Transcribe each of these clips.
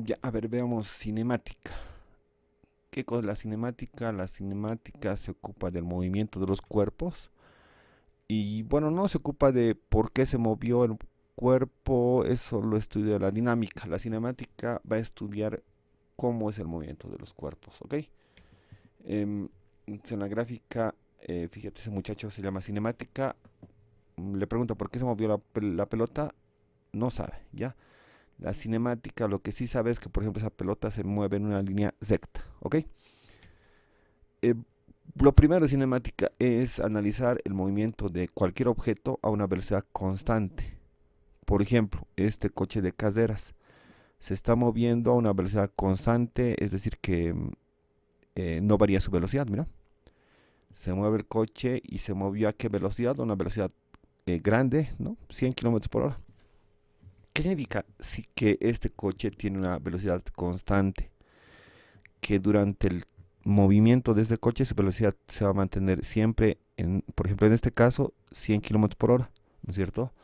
Ya, a ver, veamos cinemática. ¿Qué cosa es la cinemática? La cinemática se ocupa del movimiento de los cuerpos y bueno, no se ocupa de por qué se movió el cuerpo, eso lo estudia la dinámica. La cinemática va a estudiar cómo es el movimiento de los cuerpos, ¿ok? Em, en la gráfica, fíjate, ese muchacho se llama cinemática. Le pregunto por qué se movió la pelota, no sabe, ¿ya? La cinemática lo que sí sabe es que, por ejemplo, esa pelota se mueve en una línea recta, ¿ok? Eh, lo primero de cinemática es analizar el movimiento de cualquier objeto a una velocidad constante. Por ejemplo, este coche de caseras se está moviendo a una velocidad constante, es decir, que no varía su velocidad, mira. Se mueve el coche y se movió a qué velocidad, a una velocidad grande, ¿no? 100 kilómetros por hora. ¿Qué significa si que este coche tiene una velocidad constante? Que durante el movimiento de este coche su velocidad se va a mantener siempre, por ejemplo, en este caso, 100 kilómetros por hora, ¿no es cierto?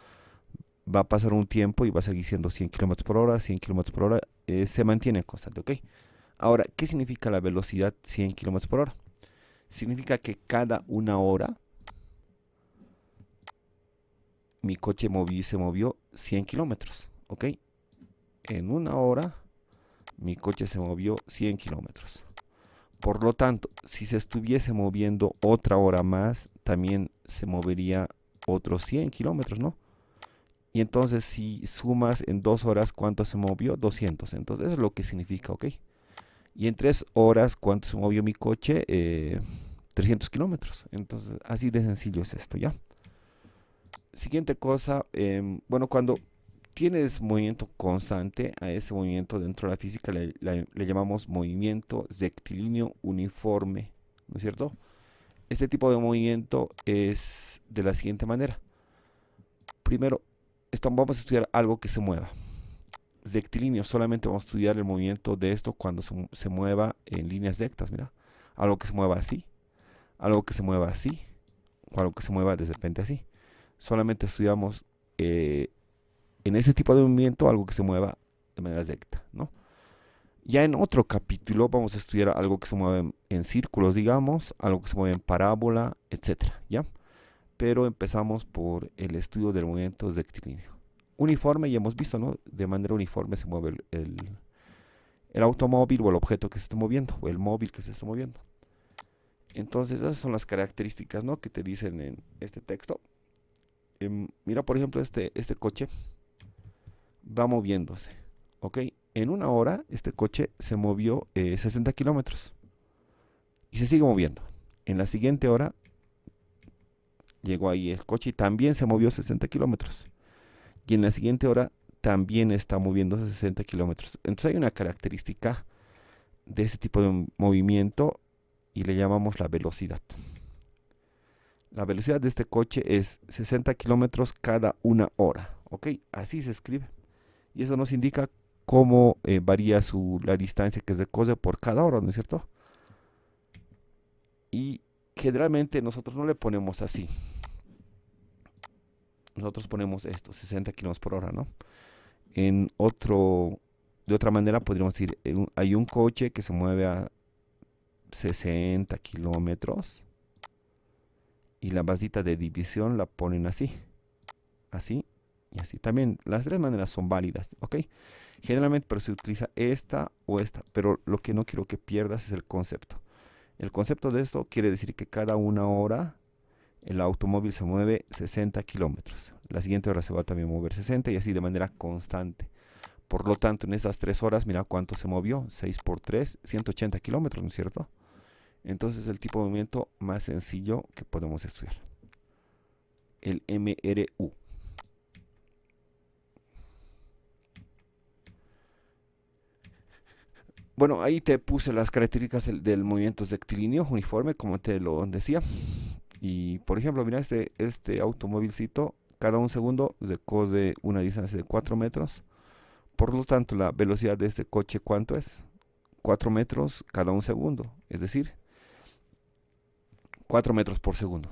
Va a pasar un tiempo y va a seguir siendo 100 kilómetros por hora, 100 kilómetros por hora, se mantiene constante, ¿ok? Ahora, ¿qué significa la velocidad 100 kilómetros por hora? Significa que cada una hora mi coche se movió 100 kilómetros, ¿ok? En una hora mi coche se movió 100 kilómetros. Por lo tanto, si se estuviese moviendo otra hora más, también se movería otros 100 kilómetros, ¿no? Y entonces si sumas en 2 horas cuánto se movió, 200. Entonces eso es lo que significa, ¿ok? Y en 3 horas cuánto se movió mi coche, 300 kilómetros. Entonces así de sencillo es esto, ¿ya? Siguiente cosa, bueno, cuando tienes movimiento constante, a ese movimiento dentro de la física le llamamos movimiento rectilíneo uniforme, ¿no es cierto? Este tipo de movimiento es de la siguiente manera. Primero, vamos a estudiar algo que se mueva. Rectilíneo, solamente vamos a estudiar el movimiento de esto cuando se mueva en líneas rectas, mira. Algo que se mueva así, algo que se mueva así, o algo que se mueva de repente así. Solamente estudiamos en ese tipo de movimiento algo que se mueva de manera recta, ¿no? Ya en otro capítulo vamos a estudiar algo que se mueve en círculos, digamos, algo que se mueve en parábola, etcétera, ¿ya? Pero empezamos por el estudio del movimiento rectilíneo. Uniforme, ya hemos visto, ¿no? De manera uniforme se mueve el automóvil o el objeto que se está moviendo, o el móvil que se está moviendo. Entonces, esas son las características, ¿no? Que te dicen en este texto. Mira, por ejemplo, este coche va moviéndose, ¿ok? En una hora, este coche se movió 60 kilómetros y se sigue moviendo. En la siguiente hora, llegó ahí el coche y también se movió 60 kilómetros. Y en la siguiente hora también está moviéndose 60 kilómetros. Entonces hay una característica de ese tipo de movimiento y le llamamos la velocidad. La velocidad de este coche es 60 kilómetros cada una hora. ¿Ok? Así se escribe. Y eso nos indica cómo varía la distancia que se recorre por cada hora, ¿no es cierto? Y generalmente nosotros no le ponemos así. Nosotros ponemos esto, 60 kilómetros por hora, ¿no? De otra manera podríamos decir, hay un coche que se mueve a 60 kilómetros y la basita de división la ponen así, así y así. También las tres maneras son válidas, ¿ok? Generalmente pero se utiliza esta o esta, pero lo que no quiero que pierdas es el concepto. El concepto de esto quiere decir que cada una hora el automóvil se mueve 60 kilómetros. La siguiente hora se va a también mover 60 y así de manera constante. Por lo tanto, en esas 3 horas, mira cuánto se movió. 6 por 3, 180 kilómetros, ¿no es cierto? Entonces, el tipo de movimiento más sencillo que podemos estudiar. El MRU. Bueno, ahí te puse las características del movimiento rectilíneo uniforme, como te lo decía. Y, por ejemplo, mira este automóvilcito, cada un segundo recorre una distancia de 4 metros. Por lo tanto, la velocidad de este coche, ¿cuánto es? 4 metros cada un segundo. Es decir, 4 metros por segundo.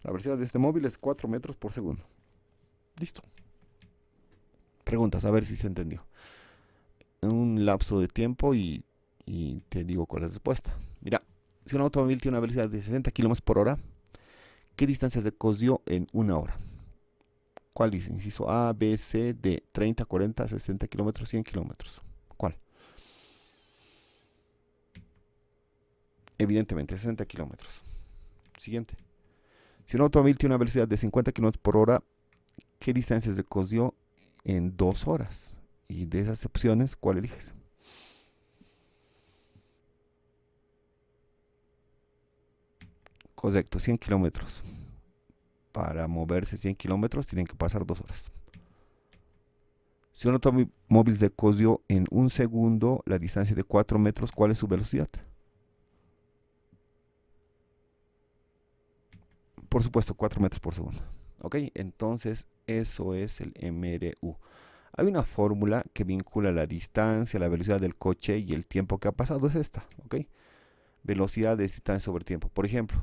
La velocidad de este móvil es 4 metros por segundo. Listo. preguntas, a ver si se entendió. En un lapso de tiempo y te digo cuál es la respuesta. Mira, si un automóvil tiene una velocidad de 60 kilómetros por hora, ¿qué distancia se recorrió en una hora? ¿Cuál dice? Inciso A, B, C, D. 30, 40, 60 kilómetros, 100 kilómetros. ¿Cuál? Evidentemente, 60 kilómetros. Siguiente. Si un automóvil tiene una velocidad de 50 kilómetros por hora, ¿qué distancia se recorrió en 2 horas? Y de esas opciones, ¿cuál eliges? Correcto, 100 kilómetros. Para moverse 100 kilómetros tienen que pasar 2 horas. Si un automóvil recorrió en un segundo la distancia de 4 metros, ¿cuál es su velocidad? Por supuesto, 4 metros por segundo. ¿Ok? Entonces, eso es el MRU. Hay una fórmula que vincula la distancia, la velocidad del coche y el tiempo que ha pasado. Es esta. ¿Ok? Velocidad es distancia sobre tiempo. Por ejemplo,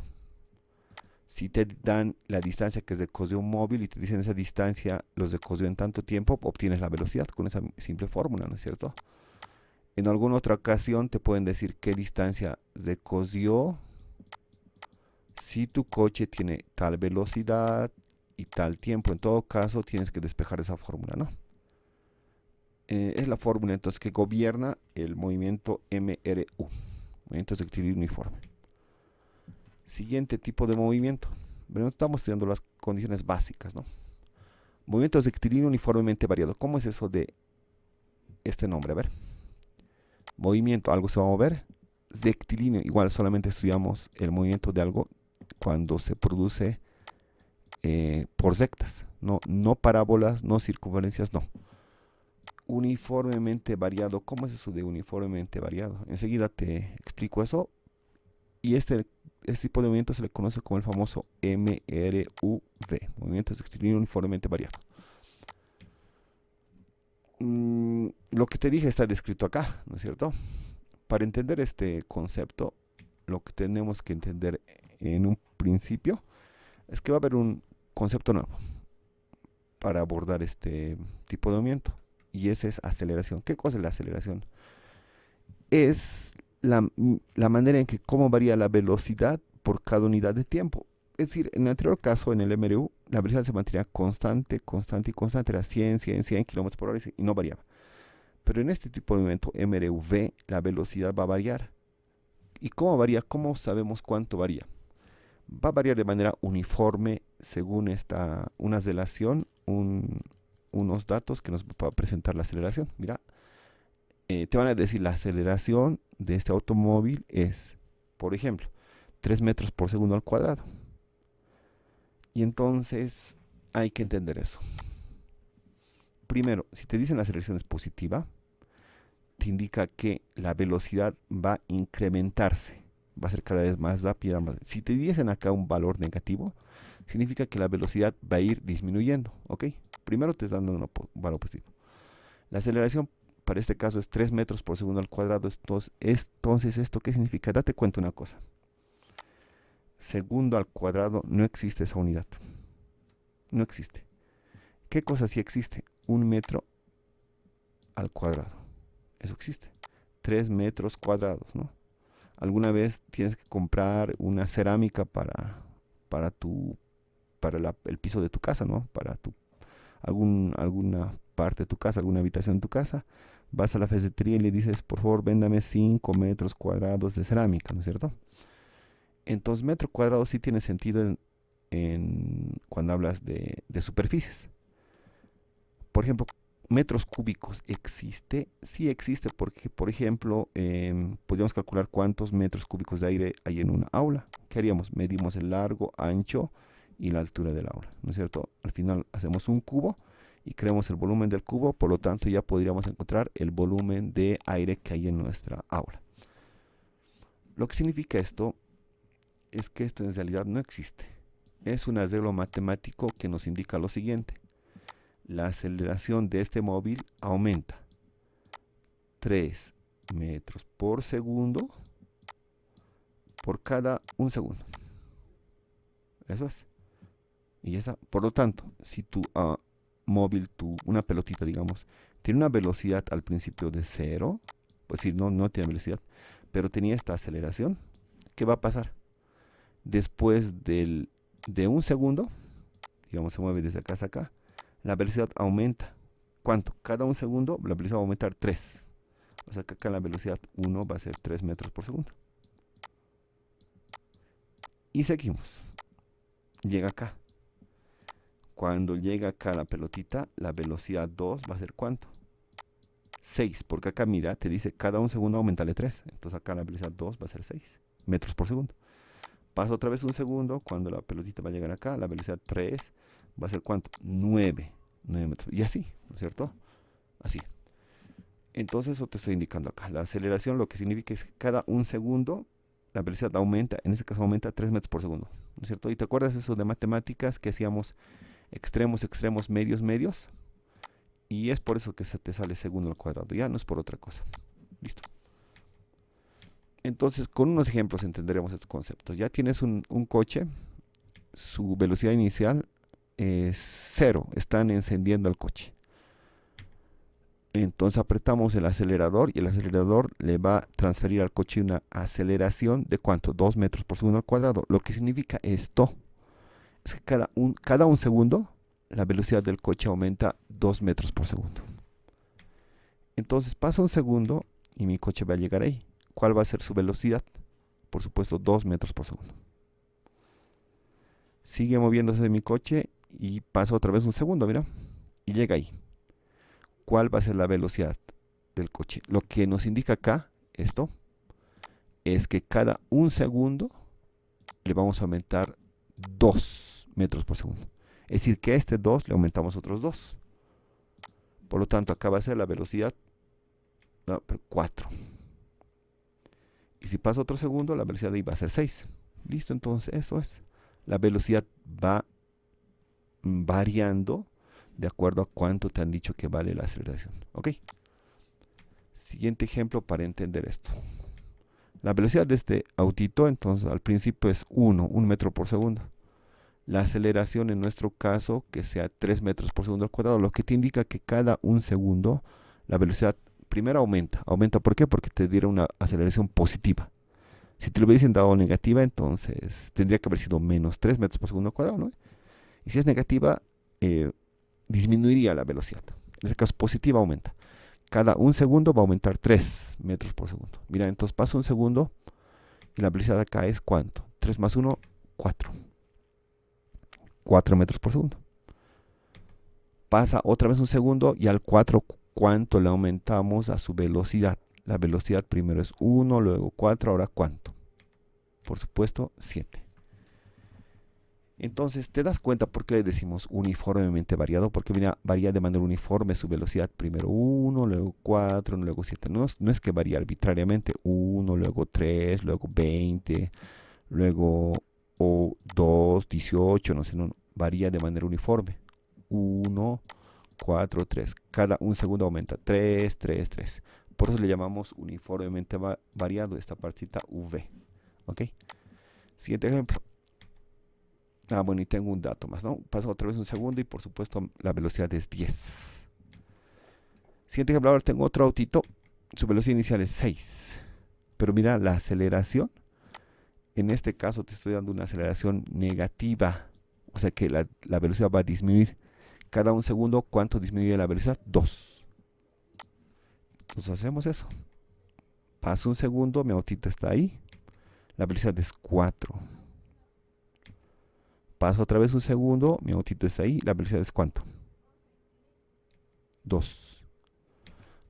si te dan la distancia que recorrió un móvil y te dicen esa distancia los recorrió en tanto tiempo, obtienes la velocidad con esa simple fórmula, ¿no es cierto? En alguna otra ocasión te pueden decir qué distancia recorrió si tu coche tiene tal velocidad y tal tiempo. En todo caso, tienes que despejar esa fórmula, ¿no? Es la fórmula entonces que gobierna el movimiento MRU, movimiento de equilibrio uniforme. Siguiente tipo de movimiento. Bueno, estamos estudiando las condiciones básicas, ¿no? Movimiento de equilibrio uniformemente variado. ¿Cómo es eso de este nombre? A ver. Movimiento, algo se va a mover. Rectilíneo, igual solamente estudiamos el movimiento de algo cuando se produce por rectas, no parábolas, no circunferencias, no. Uniformemente variado, ¿cómo es eso de uniformemente variado? Enseguida te explico eso. Y este tipo de movimiento se le conoce como el famoso MRUV, movimiento rectilíneo uniformemente variado. Lo que te dije está descrito acá, ¿no es cierto? Para entender este concepto, lo que tenemos que entender en un principio es que va a haber un concepto nuevo para abordar este tipo de movimiento, y ese es aceleración. ¿Qué cosa es la aceleración? Es la manera en que cómo varía la velocidad por cada unidad de tiempo. Es decir, en el anterior caso, en el MRU, la velocidad se mantenía constante, constante y constante, era 100, 100, 100 kilómetros por hora y no variaba. Pero en este tipo de movimiento MRUV, la velocidad va a variar. ¿Y cómo varía? ¿Cómo sabemos cuánto varía? Va a variar de manera uniforme según una relación, unos datos que nos va a presentar la aceleración. Mira, te van a decir la aceleración de este automóvil es, por ejemplo, 3 metros por segundo al cuadrado. Y entonces hay que entender eso. Primero, si te dicen la aceleración es positiva, te indica que la velocidad va a incrementarse, va a ser cada vez más rápida. Si te dicen acá un valor negativo, significa que la velocidad va a ir disminuyendo, ¿ok? Primero te están dando un valor positivo. La aceleración para este caso es 3 metros por segundo al cuadrado. Entonces, ¿esto qué significa? Date cuenta una cosa. Segundo al cuadrado no existe esa unidad. No existe. ¿Qué cosa sí existe? 1 metro al cuadrado. Eso existe. 3 metros cuadrados, ¿no? Alguna vez tienes que comprar una cerámica para el piso de tu casa, ¿no? Para alguna parte de tu casa, alguna habitación de tu casa. Vas a la ferretería y le dices, por favor, véndame 5 metros cuadrados de cerámica, ¿no es cierto? Entonces, metro cuadrado sí tiene sentido cuando hablas de superficies. Por ejemplo, metros cúbicos existe, sí existe porque, por ejemplo, podríamos calcular cuántos metros cúbicos de aire hay en una aula. ¿Qué haríamos? Medimos el largo, ancho y la altura del aula, ¿no es cierto? Al final hacemos un cubo y creamos el volumen del cubo, por lo tanto ya podríamos encontrar el volumen de aire que hay en nuestra aula. Lo que significa esto es que esto en realidad no existe. Es un arreglo matemático que nos indica lo siguiente. La aceleración de este móvil aumenta 3 metros por segundo por cada 1 segundo. Eso es. Y ya está. Por lo tanto, si tu móvil, una pelotita, digamos, tiene una velocidad al principio de 0, pues decir, no tiene velocidad, pero tenía esta aceleración, ¿qué va a pasar? Después de un segundo, digamos, se mueve desde acá hasta acá, la velocidad aumenta. ¿Cuánto? Cada un segundo la velocidad va a aumentar 3. O sea que acá la velocidad 1 va a ser 3 metros por segundo. Y seguimos. Llega acá. Cuando llega acá la pelotita, la velocidad 2 va a ser ¿cuánto? 6, porque acá mira, te dice cada un segundo aumentale 3. Entonces acá la velocidad 2 va a ser 6 metros por segundo. Pasa otra vez un segundo, cuando la pelotita va a llegar acá, la velocidad 3 va a ser ¿cuánto? 9 metros. Y así, ¿no es cierto? Así. Entonces eso te estoy indicando acá. La aceleración lo que significa es que cada un segundo la velocidad aumenta, en este caso aumenta 3 metros por segundo, ¿no es cierto? ¿Y te acuerdas eso de matemáticas que hacíamos extremos, extremos, medios, medios? Y es por eso que se te sale segundo al cuadrado, ya no es por otra cosa. Listo. Entonces, con unos ejemplos entenderemos estos conceptos. Ya tienes un coche, su velocidad inicial es 0, están encendiendo el coche. Entonces apretamos el acelerador y el acelerador le va a transferir al coche una aceleración de ¿cuánto? 2 metros por segundo al cuadrado. Lo que significa esto es que cada un segundo la velocidad del coche aumenta 2 metros por segundo. Entonces pasa un segundo y mi coche va a llegar ahí. ¿Cuál va a ser su velocidad? Por supuesto 2 metros por segundo. Sigue moviéndose mi coche y pasa otra vez un segundo, mira, y llega ahí. ¿Cuál va a ser la velocidad del coche? Lo que nos indica acá, esto, es que cada un segundo le vamos a aumentar 2 metros por segundo. Es decir, que a este 2 le aumentamos otros 2. Por lo tanto, acá va a ser la velocidad 4. Y si pasa otro segundo, la velocidad de ahí va a ser 6. Listo, entonces eso es. La velocidad va variando de acuerdo a cuánto te han dicho que vale la aceleración. ¿Ok? Siguiente ejemplo para entender esto. La velocidad de este autito, entonces, al principio es 1 metro por segundo. La aceleración en nuestro caso, que sea 3 metros por segundo al cuadrado, lo que te indica que cada un segundo la velocidad primero aumenta. ¿Aumenta por qué? Porque te diera una aceleración positiva. Si te lo hubiesen dado negativa, entonces tendría que haber sido menos 3 metros por segundo al cuadrado, ¿no? Y si es negativa, disminuiría la velocidad. En este caso, positiva aumenta. Cada un segundo va a aumentar 3 metros por segundo. Mira, entonces pasa un segundo y la velocidad acá es ¿cuánto? 3 más 1, 4. 4 metros por segundo. Pasa otra vez un segundo y al 4, ¿cuánto le aumentamos a su velocidad? La velocidad primero es 1, luego 4, ahora ¿cuánto? Por supuesto, 7. Entonces, ¿te das cuenta por qué le decimos uniformemente variado? Porque mira, varía de manera uniforme su velocidad. Primero 1, luego 4, luego 7. No es que varía arbitrariamente. 1, luego 3, luego 20, luego 2, 18, no sé, no. Varía de manera uniforme. 1, 4, 3. Cada un segundo aumenta. 3, 3, 3. Por eso le llamamos uniformemente variado esta partita V. ¿Ok? Siguiente ejemplo. Bueno, y tengo un dato más, ¿no? Pasa otra vez un segundo y por supuesto la velocidad es 10. Siguiente ejemplo, ahora tengo otro autito. Su velocidad inicial es 6. Pero mira, la aceleración, en este caso te estoy dando una aceleración negativa. O sea que la velocidad va a disminuir. Cada un segundo, ¿cuánto disminuye la velocidad? 2. Entonces hacemos eso. Pasa un segundo, mi autito está ahí. La velocidad es 4. Pasa otra vez un segundo, mi autito está ahí, la velocidad es ¿cuánto? 2.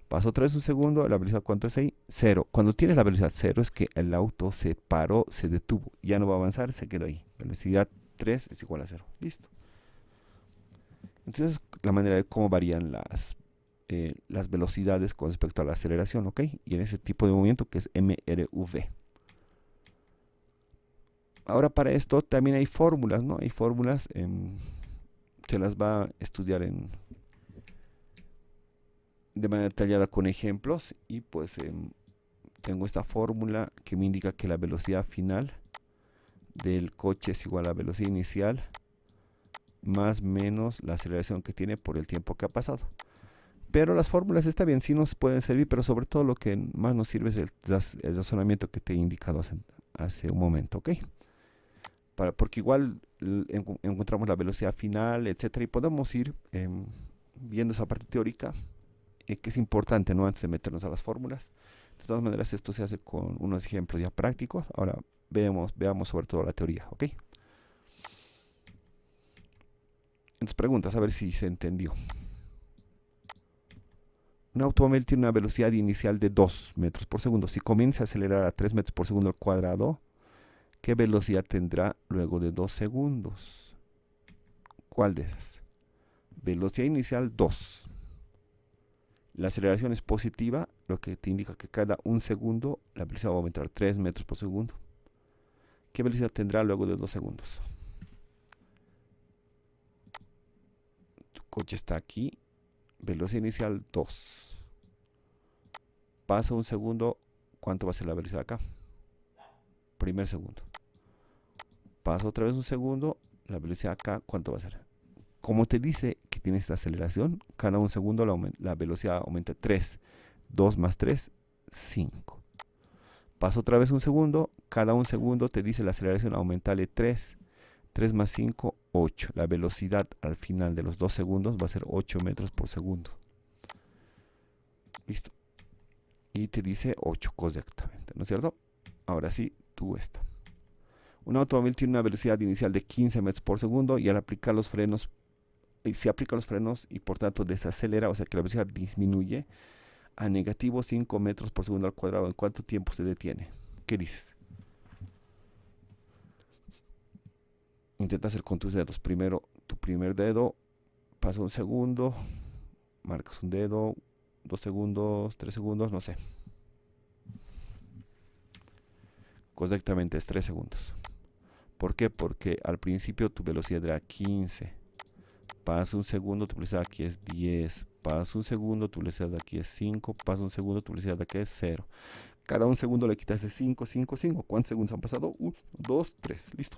Pasa otra vez un segundo, la velocidad ¿cuánto es ahí? 0. Cuando tienes la velocidad 0 es que el auto se paró, se detuvo, ya no va a avanzar, se quedó ahí. Velocidad 3 es igual a 0. Listo. Entonces, la manera de cómo varían las velocidades con respecto a la aceleración, ¿ok? Y en ese tipo de movimiento que es MRV. Ahora para esto también hay fórmulas, ¿no? Hay fórmulas, se las va a estudiar de manera detallada con ejemplos y pues tengo esta fórmula que me indica que la velocidad final del coche es igual a la velocidad inicial más menos la aceleración que tiene por el tiempo que ha pasado. Pero las fórmulas está bien, sí nos pueden servir, pero sobre todo lo que más nos sirve es el razonamiento que te he indicado hace un momento, ¿ok? Porque igual encontramos la velocidad final, etcétera, y podemos ir viendo esa parte teórica, que es importante, ¿no? Antes de meternos a las fórmulas. De todas maneras, esto se hace con unos ejemplos ya prácticos. Ahora veamos sobre todo la teoría, ¿ok? Entonces preguntas, a ver si se entendió. Un automóvil tiene una velocidad inicial de 2 metros por segundo. Si comienza a acelerar a 3 metros por segundo al cuadrado, ¿qué velocidad tendrá luego de 2 segundos? ¿Cuál de esas? Velocidad inicial 2. La aceleración es positiva, lo que te indica que cada un segundo la velocidad va a aumentar 3 metros por segundo. ¿Qué velocidad tendrá luego de 2 segundos? Tu coche está aquí. Velocidad inicial 2. Pasa un segundo, ¿cuánto va a ser la velocidad acá? Primer segundo. Pasa otra vez un segundo, la velocidad acá, ¿cuánto va a ser? Como te dice que tiene esta aceleración, cada un segundo la velocidad aumenta 3. 2 más 3, 5. Pasa otra vez un segundo, cada un segundo te dice la aceleración aumentale 3. 3 más 5, 8. La velocidad al final de los 2 segundos va a ser 8 metros por segundo. Listo. Y te dice 8 correctamente, ¿no es cierto? Ahora sí, tú esta. Un automóvil tiene una velocidad inicial de 15 metros por segundo y al aplicar los frenos, se aplican los frenos y por tanto desacelera, o sea que la velocidad disminuye a negativo 5 metros por segundo al cuadrado. ¿En cuánto tiempo se detiene? ¿Qué dices? Intenta hacer con tus dedos. Primero tu primer dedo, pasa un segundo, marcas un dedo, 2 segundos, 3 segundos, no sé. Correctamente es 3 segundos. ¿Por qué? Porque al principio tu velocidad era 15. Pasa un segundo, tu velocidad aquí es 10. Pasa un segundo, tu velocidad aquí es 5. Pasa un segundo, tu velocidad aquí es 0. Cada un segundo le quitas de 5, 5, 5. ¿Cuántos segundos han pasado? 1, 2, 3. Listo.